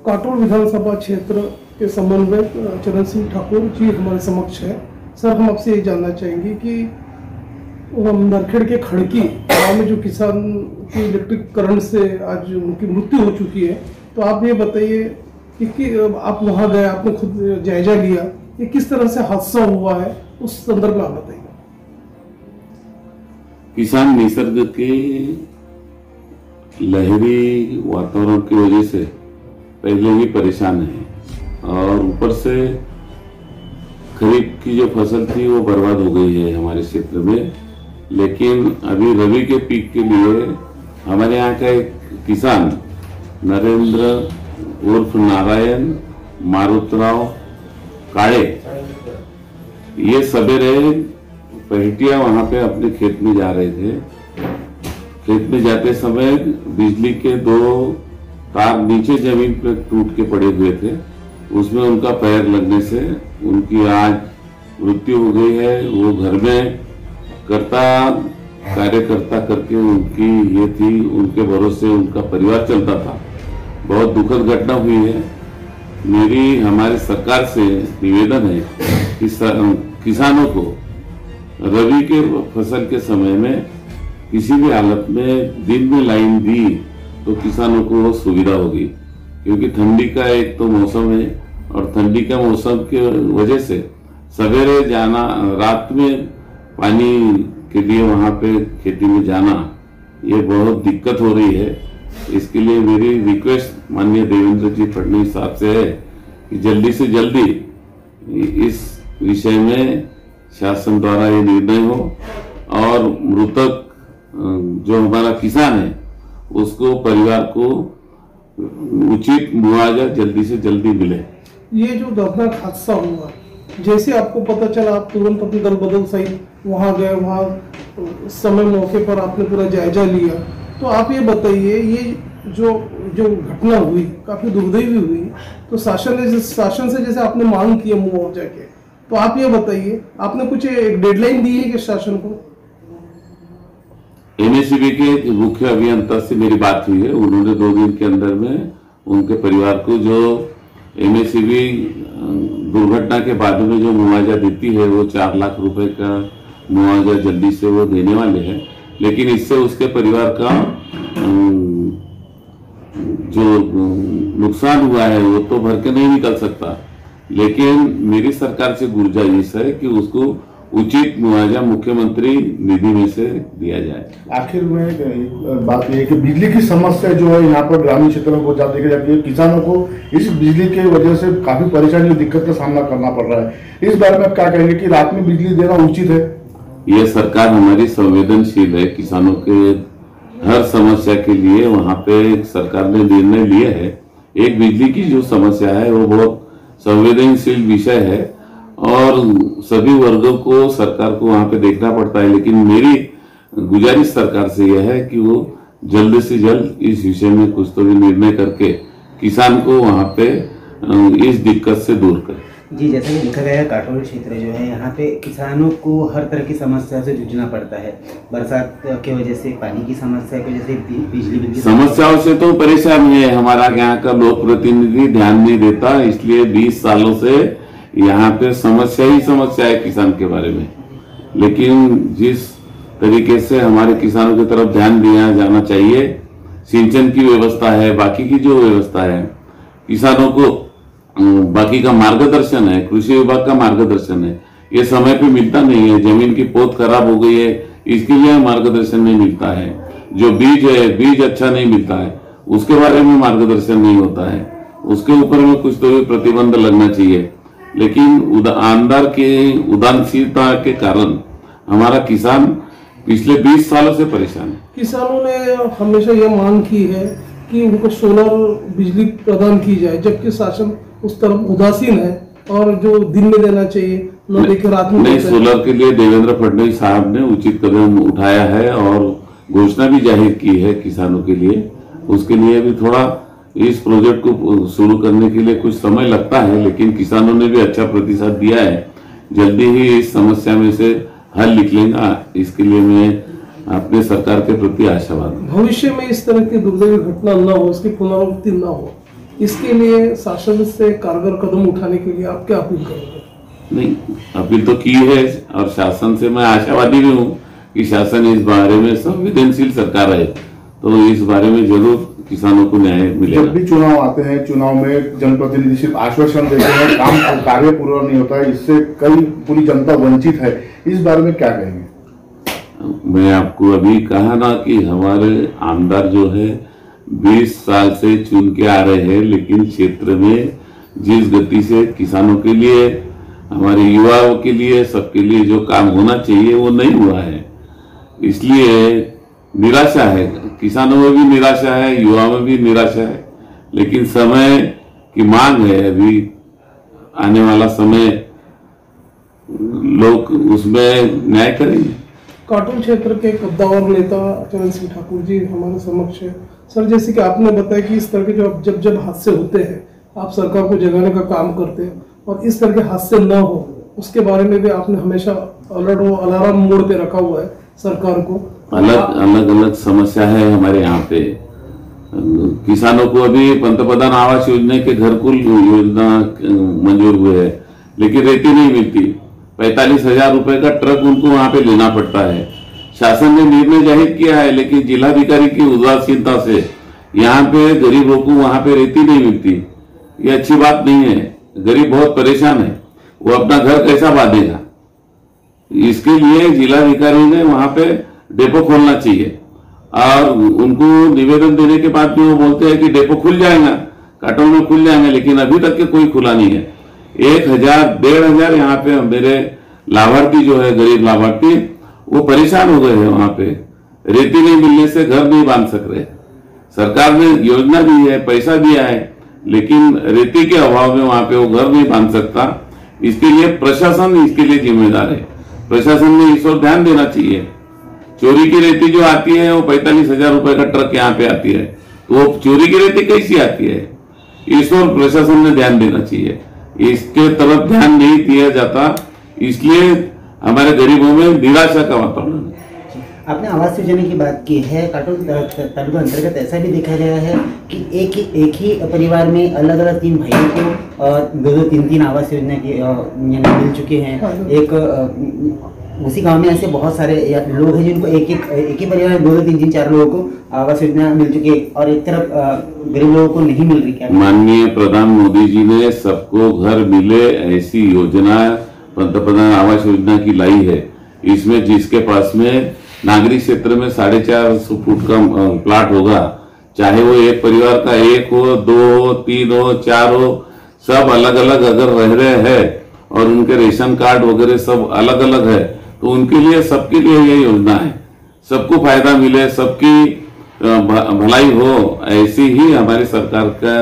काटोल विधानसभा क्षेत्र के समन्वयक चरण सिंह ठाकुर जी हमारे समक्ष है। सर, हम आपसे ये जानना चाहेंगे कि नरखेड़ के खड़की गाँव में जो किसान की इलेक्ट्रिक करंट से आज उनकी मृत्यु हो चुकी है, तो आप ये बताइए कि आप वहाँ गए, आपने खुद जायजा लिया, ये किस तरह से हादसा हुआ है, उस संदर्भ में आप बताइए। किसान निसर्ग के लहरी वातावरण की वजह से पहले ही परेशान है और ऊपर से खरीफ की जो फसल थी वो बर्बाद हो गई है हमारे क्षेत्र में। लेकिन अभी रबी के पीक के लिए हमारे यहाँ का एक किसान नरेंद्र उर्फ नारायण मारुतराव काळे, ये सवेरे पहटिया वहां पे अपने खेत में जा रहे थे। खेत में जाते समय बिजली के 2 तार नीचे जमीन पर टूट के पड़े हुए थे, उसमें उनका पैर लगने से उनकी आज मृत्यु हो गई है। वो घर में कार्यकर्ता करके उनकी ये थी, उनके भरोसे उनका परिवार चलता था। बहुत दुखद घटना हुई है। मेरी हमारी सरकार से निवेदन है कि किसानों को रबी के फसल के समय में किसी भी हालत में दिन में लाइन दी तो किसानों को वो सुविधा होगी, क्योंकि ठंडी का एक तो मौसम है और ठंडी का मौसम की वजह से सवेरे जाना, रात में पानी के लिए वहां पे खेती में जाना, ये बहुत दिक्कत हो रही है। इसके लिए मेरी रिक्वेस्ट माननीय देवेंद्र जी फडणवीस साहब से है कि जल्दी से जल्दी इस विषय में शासन द्वारा ये निर्णय हो और मृतक जो हमारा किसान है उसको परिवार को उचित मुआवजा जल्दी से जल्दी मिले। ये जो दर्दनाक हादसा हुआ, जैसे आपको पता चला आप तुरंत अपने दल बदल सहित वहां गए, वहां समय मौके पर आपने पूरा जायजा लिया, तो आप ये बताइए ये जो घटना हुई काफी दुर्दैवी हुई, तो शासन से जैसे आपने मांग की है मुआवजा के, तो आप ये बताइए आपने कुछ एक डेडलाइन दी है कि शासन को? एमएससीबी के मुख्य अभियंता से मेरी बात हुई है, उन्होंने 2 दिन के अंदर में उनके परिवार को जो एमएससीबी दुर्घटना के बाद में जो मुआवजा देती है वो 4 लाख रुपए का मुआवजा जल्दी से वो देने वाले हैं। लेकिन इससे उसके परिवार का जो नुकसान हुआ है वो तो भर के नहीं निकल सकता, लेकिन मेरी सरकार से गुजारिश है कि उसको उचित मुआवजा मुख्यमंत्री निधि में से दिया जाए। आखिर में बात यह है कि बिजली की समस्या जो है यहाँ पर ग्रामीण क्षेत्रों में बहुत ज्यादा देखी जाती है। किसानों को इस बिजली की वजह से काफी परेशानी और दिक्कत का सामना करना पड़ रहा है। इस बारे में आप क्या कहेंगे कि रात में बिजली देना उचित है? ये सरकार हमारी संवेदनशील है, किसानों के हर समस्या के लिए वहां पे सरकार ने निर्णय लिया है। एक बिजली की जो समस्या है वो बहुत संवेदनशील विषय है और सभी वर्गों को सरकार को वहां पे देखना पड़ता है। लेकिन मेरी गुजारिश सरकार से यह है कि वो जल्द से जल्द इस विषय में कुछ तो भी निर्णय करके किसान को वहां पे इस दिक्कत से दूर करे। जी, जैसा कि देखा गया है काटोल क्षेत्र जो है यहाँ पे किसानों को हर तरह की समस्या से जूझना पड़ता है। बरसात की वजह से, पानी की समस्या की वजह से, बिजली बिल की समस्याओं से तो परेशान है। हमारा यहाँ का लोक प्रतिनिधि ध्यान नहीं देता, इसलिए 20 सालों से यहाँ पे समस्या ही समस्या है किसान के बारे में। लेकिन जिस तरीके से हमारे किसानों की तरफ ध्यान दिया जाना चाहिए, सिंचन की व्यवस्था है, बाकी की जो व्यवस्था है, किसानों को बाकी का मार्गदर्शन है, कृषि विभाग का मार्गदर्शन है, ये समय पे मिलता नहीं है। जमीन की पोत खराब हो गई है, इसके लिए मार्गदर्शन नहीं मिलता है। जो बीज है, बीज अच्छा नहीं मिलता है, उसके बारे में मार्गदर्शन नहीं होता है। उसके ऊपर में कुछ तो भी प्रतिबंध लगना चाहिए। लेकिन आमदार के उदासीनता के कारण हमारा किसान पिछले 20 सालों से परेशान है। किसानों ने हमेशा यह मांग की है कि उनको सोलर बिजली प्रदान की जाए, जबकि शासन उस तरफ उदासीन है और जो दिन में देना चाहिए न देकर रात में। नहीं, सोलर के लिए देवेंद्र फडणवीस साहब ने उचित कदम उठाया है और घोषणा भी जाहिर की है किसानों के लिए। उसके लिए भी थोड़ा इस प्रोजेक्ट को शुरू करने के लिए कुछ समय लगता है, लेकिन किसानों ने भी अच्छा प्रतिसाद दिया है। जल्दी ही इस समस्या में से हल निकलेगा, इसके लिए मैं अपने सरकार के प्रति आशावाद हूं। भविष्य में इस तरह की दुर्दैवी घटना न हो, इसकी पुनरावृत्ति न हो, इसके लिए शासन से कारगर कदम उठाने के लिए आप क्या अपील करेंगे? नहीं, अपील तो की है और शासन से मैं आशावादी भी हूँ कि शासन इस बारे में संवेदनशील सरकार है, तो इस बारे में जरूर किसानों को न्याय मिलेगा। जब भी चुनाव आते हैं, चुनाव में जनप्रतिनिधि सिर्फ आश्वासन देते हैं, काम और कार्य पूरा नहीं होता है, इससे कई पूरी जनता वंचित है। इस बारे में क्या कहेंगे? मैं आपको अभी कहा ना कि हमारे आमदार जो है 20 साल से चुन के आ रहे हैं, लेकिन क्षेत्र में जिस गति से किसानों के लिए, हमारे युवाओं के लिए, सबके लिए जो काम होना चाहिए वो नहीं हुआ है। इसलिए निराशा है, किसानों में भी निराशा है, युवाओं में भी निराशा है, लेकिन समय की मांग है। अभी आने वाला समय लोग उसमें न्याय करेंगे। काटोल क्षेत्र के कद्दावर नेता चरण सिंह ठाकुर जी हमारे समक्ष है। सर, जैसे कि आपने बताया कि इस तरह के जब हादसे होते हैं आप सरकार को जगाने का काम करते हैं, और इस तरह के हादसे न हो उसके बारे में भी आपने हमेशा अलर्ट व अलार्म मोड पे रखा हुआ है सरकार को। अलग समस्या है हमारे यहाँ पे। किसानों को अभी पंतप्रधान आवास योजना के घरकुल योजना मंजूर हुए है, लेकिन रेती नहीं मिलती। 45,000 रुपए का ट्रक उनको वहां पे लेना पड़ता है। शासन ने निर्णय जाहिर किया है, लेकिन जिलाधिकारी की उदासीनता से यहाँ पे गरीबों को वहां पे रेती नहीं मिलती। ये अच्छी बात नहीं है। गरीब बहुत परेशान है, वो अपना घर कैसा बांधेगा? इसके लिए जिलाधिकारी ने वहां पे डेपो खोलना चाहिए, और उनको निवेदन देने के बाद भी वो बोलते हैं कि डेपो खुल जाएगा, काटोल में खुल जाएगा, लेकिन अभी तक के कोई खुला नहीं है। 1,000 1,500 यहाँ पे मेरे लाभार्थी जो है, गरीब लाभार्थी, वो परेशान हो गए हैं। वहां पे रेती नहीं मिलने से घर नहीं बांध सक रहे। सरकार ने योजना दी है, पैसा दिया है, लेकिन रेती के अभाव में वहां पे वो घर नहीं बांध सकता। इसके लिए प्रशासन इसके लिए जिम्मेदार है। प्रशासन ने इस ओर ध्यान देना चाहिए। चोरी की रेती जो आती है वो 45,000 रुपए का ट्रक यहाँ पे आती है, तो वो चोरी की रेती कैसी आती है? इस ओर प्रशासन ने ध्यान देना चाहिए। इसके तरफ ध्यान नहीं दिया जाता, इसलिए हमारे गरीबों में निराशा का वातावरण है। आपने आवास योजना की बात की है। काटोल तालुका अंतर्गत ऐसा भी देखा गया है कि एक ही परिवार में अलग अलग 3 भाइयों को 2-2, 3-3 आवास योजना के मिल चुके हैं। एक उसी गांव में ऐसे बहुत सारे लोग हैं जिनको एक ही परिवार में 2-2, 3-3, 4 लोगों को आवास योजना मिल चुकी है, और एक तरफ गरीब लोगों को नहीं मिल रही। क्या माननीय प्रधान मोदी जी ने सबको घर मिले ऐसी योजना पंतप्रधान आवास योजना की लाई है। इसमें जिसके पास में नागरिक क्षेत्र में 450 फुट का प्लाट होगा, चाहे वो एक परिवार का 1 हो, 2 हो, 3 हो, 4 हो, सब अलग अलग अगर रह रहे हैं और उनके रेशन कार्ड वगैरह सब अलग अलग है, तो उनके लिए, सबके लिए ये योजना है। सबको फायदा मिले, सबकी भलाई हो, ऐसी ही हमारी सरकार का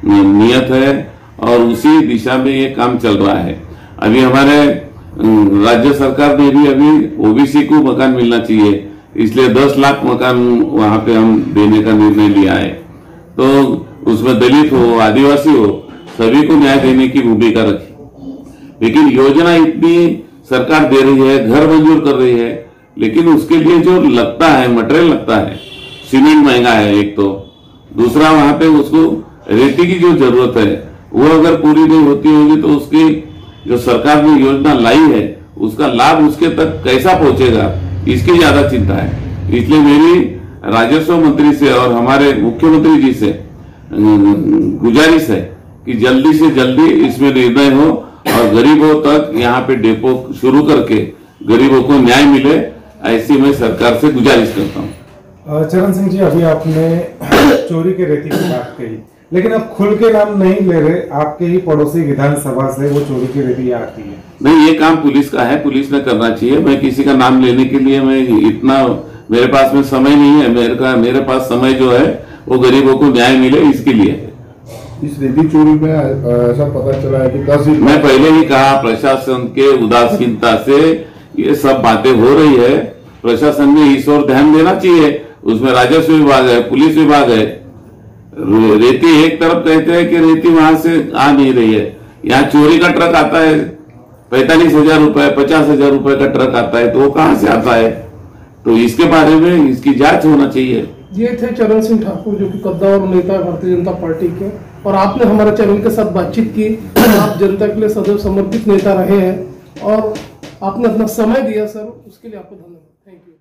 नियत है, और उसी दिशा में ये काम चल रहा है। अभी हमारे राज्य सरकार ने भी अभी ओबीसी को मकान मिलना चाहिए, इसलिए 10 लाख मकान वहां पे हम देने का निर्णय लिया है। तो उसमें दलित हो, आदिवासी हो, सभी को न्याय देने की भूमिका रखी। लेकिन योजना इतनी सरकार दे रही है, घर मंजूर कर रही है, लेकिन उसके लिए जो लगता है, मटेरियल लगता है, सीमेंट महंगा है एक तो, दूसरा वहां पे उसको रेती की जो जरूरत है वो अगर पूरी नहीं होती होगी तो उसकी जो सरकार ने योजना लाई है उसका लाभ उसके तक कैसा पहुंचेगा, इसकी ज्यादा चिंता है। इसलिए मेरी राजस्व मंत्री से और हमारे मुख्यमंत्री जी से गुजारिश है कि जल्दी से जल्दी इसमें निर्णय हो और गरीबों तक यहाँ पे डेपो शुरू करके गरीबों को न्याय मिले, ऐसी मैं सरकार से गुजारिश करता हूँ। चरण सिंह जी, अभी आपने चोरी के रेती की बात कही, लेकिन आप खुल के नाम नहीं ले रहे। आपके ही पड़ोसी विधानसभा से वो चोरी की रेती आती है। नहीं, ये काम पुलिस का है, पुलिस ने करना चाहिए। मैं किसी का नाम लेने के लिए मेरे पास में समय नहीं है। मेरे पास समय जो है वो गरीबों को न्याय मिले, इसके लिए है। इस रेती चोरी में ऐसा पता चला है कि 10 मैं पहले ही कहा, प्रशासन के उदासीनता से ये सब बातें हो रही है। प्रशासन ने इस ओर ध्यान देना चाहिए। उसमें राजस्व विभाग है, पुलिस विभाग है। रेती एक तरफ कहते हैं कि रेती वहां से आ नहीं रही है, यहाँ चोरी का ट्रक आता है 45,000 रुपए, 50,000 रुपए का ट्रक आता है, तो वो कहां से आता है? तो इसके बारे में इसकी जांच होना चाहिए। ये थे चरण सिंह ठाकुर, जो कि कद्दावर नेता है भारतीय जनता पार्टी के, और आपने हमारे चैनल के साथ बातचीत की। आप जनता के लिए सदैव समर्पित नेता रहे हैं और आपने अपना समय दिया सर, उसके लिए आपको धन्यवाद। Thank you.